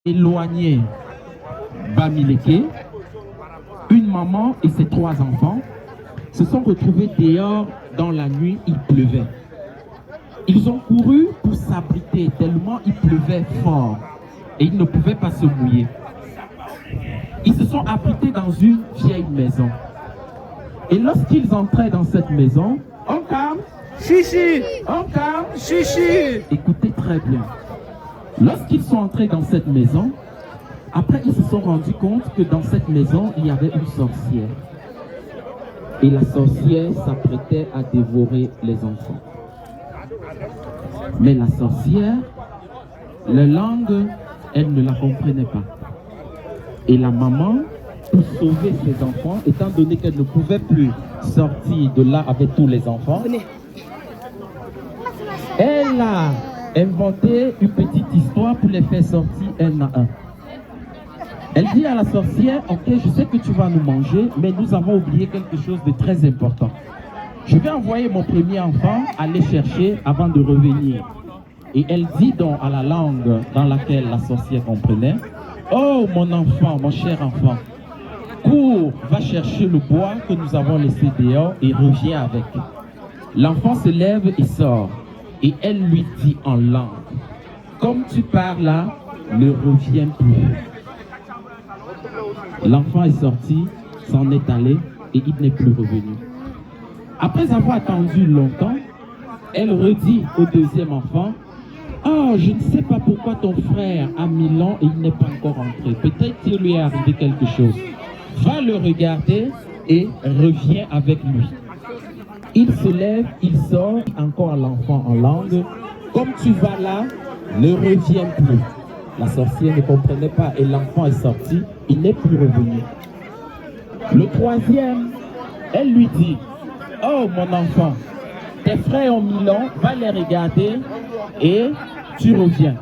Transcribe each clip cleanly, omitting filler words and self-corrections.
éloigné Bamileke, une maman et ses 3 enfants se sont retrouvés dehors dans la nuit, il pleuvait. Ils ont couru pour s'abriter tellement il pleuvait fort et ils ne pouvaient pas se mouiller. Ils se sont abrités dans une vieille maison. Et lorsqu'ils entraient dans cette maison, on calme, Chichi, on calme, chichi. écoutez très bien. Lorsqu'ils sont entrés dans cette maison, après ils se sont rendus compte que dans cette maison, il y avait une sorcière. Et la sorcière s'apprêtait à dévorer les enfants. Mais la sorcière, la langue, elle ne la comprenait pas. Et la maman, pour sauver ses enfants, étant donné qu'elle ne pouvait plus sortir de là avec tous les enfants, elle a inventé une petite histoire pour les faire sortir un à un. Elle dit à la sorcière, ok, je sais que tu vas nous manger, mais nous avons oublié quelque chose de très important. Je vais envoyer mon premier enfant aller chercher avant de revenir. Et elle dit donc à la langue dans laquelle la sorcière comprenait, oh mon enfant, mon cher enfant, cours, va chercher le bois que nous avons laissé dehors et reviens avec. L'enfant se lève et sort. Et elle lui dit en langue, comme tu pars là, ne reviens plus. L'enfant est sorti, s'en est allé et il n'est plus revenu. Après avoir attendu longtemps, elle redit au deuxième enfant, oh, je ne sais pas pourquoi ton frère a mis long et il n'est pas encore rentré. Peut-être qu'il lui est arrivé quelque chose. Va le regarder et reviens avec lui. Il se lève, il sort, encore l'enfant en langue. Comme tu vas là, ne reviens plus. La sorcière ne comprenait pas et l'enfant est sorti, il n'est plus revenu. Le troisième, elle lui dit, oh mon enfant, tes frères ont mis long, va les regarder et tu reviens.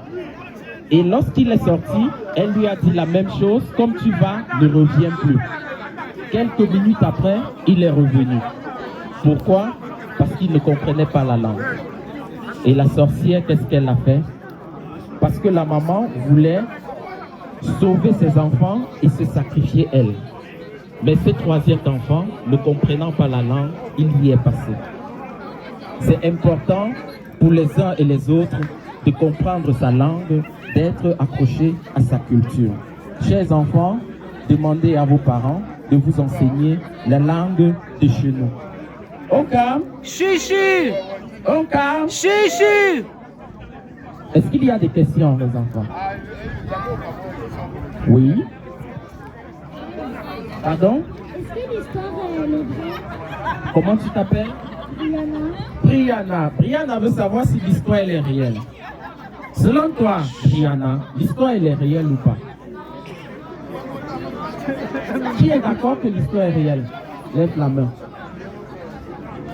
Et lorsqu'il est sorti, elle lui a dit la même chose, comme tu vas, ne reviens plus. Quelques minutes après, il est revenu. Pourquoi? Parce qu'il ne comprenait pas la langue. Et la sorcière, qu'est-ce qu'elle a fait? Parce que la maman voulait sauver ses enfants et se sacrifier elle. Mais ce troisième enfant, ne comprenant pas la langue, il y est passé. C'est important pour les uns et les autres de comprendre sa langue, d'être accroché à sa culture. Chers enfants, demandez à vos parents de vous enseigner la langue de chez nous. On calme. Chichi, On calme. chichi. Est-ce qu'il y a des questions, les enfants? Oui. Pardon? Est-ce que l'histoire est vraie? Comment tu t'appelles? Rihanna? Brianna. Brianna veut savoir si l'histoire elle est réelle. Selon toi, Brianna, l'histoire elle est réelle ou pas? Qui est d'accord que l'histoire est réelle? Lève la main.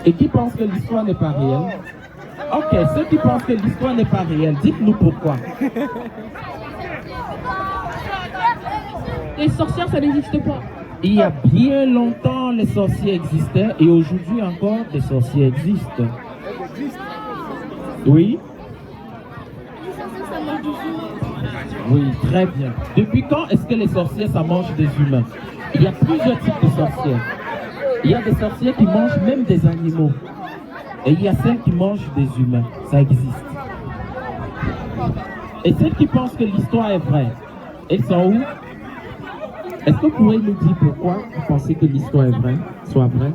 Et qui pense que l'histoire n'est pas réelle? Ok, ceux qui pensent que l'histoire n'est pas réelle, dites-nous pourquoi. Les sorcières, ça n'existe pas. Il y a bien longtemps, les sorciers existaient et aujourd'hui encore, les sorciers existent. Oui? Les sorcières, ça mange des humains. Oui, très bien. Depuis quand est-ce que les sorcières, ça mange des humains? Il y a plusieurs types de sorcières. Il y a des sorcières qui mangent même des animaux. Et il y a celles qui mangent des humains. Ça existe. Et celles qui pensent que l'histoire est vraie, elles sont où? Est-ce que vous pourriez nous dire pourquoi vous pensez que l'histoire est vraie, soit vraie?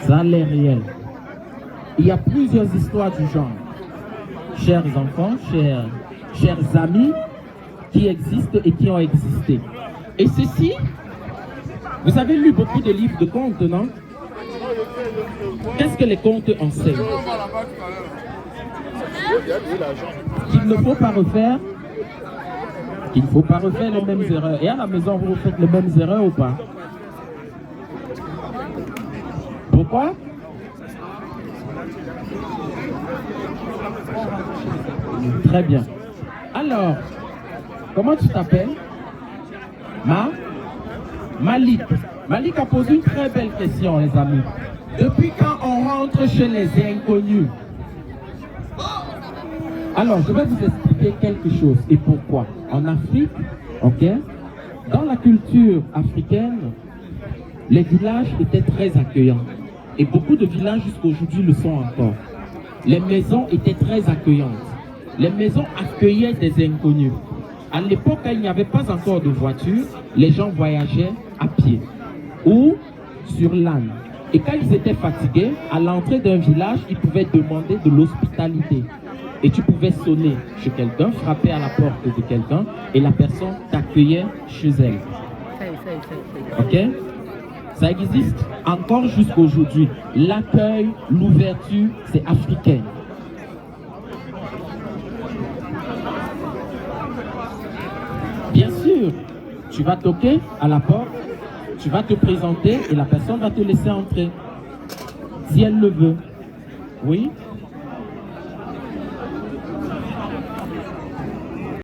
Ça a l'air réel. Il y a plusieurs histoires du genre. Chers enfants, chers amis, qui existent et qui ont existé. Et ceci, vous avez lu beaucoup de livres de contes, non? Qu'est-ce que les contes enseignent? Qu'il ne faut pas refaire. Qu'il ne faut pas refaire les mêmes erreurs. Et à la maison, vous faites les mêmes erreurs ou pas? Pourquoi? Très bien. Alors, comment tu t'appelles? Malik. Malik a posé une très belle question, les amis. Depuis quand on rentre chez les inconnus? Alors, je vais vous expliquer quelque chose et pourquoi. En Afrique, ok, dans la culture africaine, les villages étaient très accueillants. Et beaucoup de villages jusqu'à aujourd'hui le sont encore. Les maisons étaient très accueillantes. Les maisons accueillaient des inconnus. À l'époque, quand il n'y avait pas encore de voiture, les gens voyageaient à pied ou sur l'âne. Et quand ils étaient fatigués, à l'entrée d'un village, ils pouvaient demander de l'hospitalité. Et tu pouvais sonner chez quelqu'un, frapper à la porte de quelqu'un, et la personne t'accueillait chez elle. Ok? Ça existe encore jusqu'à aujourd'hui. L'accueil, l'ouverture, c'est africain. Bien sûr, tu vas toquer à la porte, tu vas te présenter et la personne va te laisser entrer. Si elle le veut. Oui?